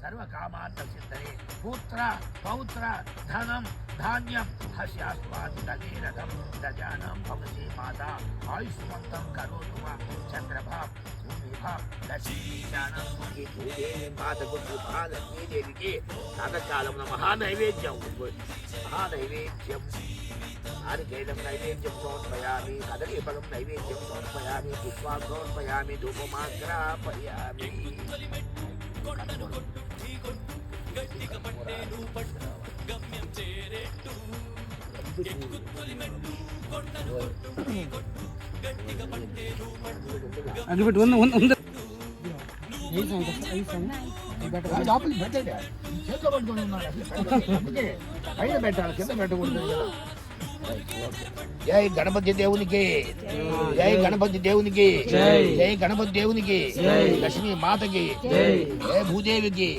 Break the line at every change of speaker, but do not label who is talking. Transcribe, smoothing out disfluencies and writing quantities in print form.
సర్వకామార్థసిద్ధయే పుత్ర పౌత్ర ధనం ధాన్యం హస్యాస్వాదితీరథం దజానం భవసి మాత ఆయుష్మంతం కరోతు చంద్రభాం భూమిభాం లక్ష్మీశానం మాతకు మహాలక్ష్మీదేవికి ప్రాతకాలంలో మహానైవేద్యం నారికేళం నైవేద్యం సమర్పయామి కదలీఫలం నైవేద్యం సమర్పయామి పుష్పాలు సమర్పయామి ధూపమాగ్రాపయామి
అగ్గిపెట్టి ఉంది
చేతిలో పట్టుకొని ఉన్నాడు అందుకే పైన పెట్టాలి కింద పెట్టకూడదు కదా. జై గణపతి దేవునికి జై గణపతి దేవునికి జై గణపతి దేవునికి లక్ష్మీ మాతకి జై భూదేవికి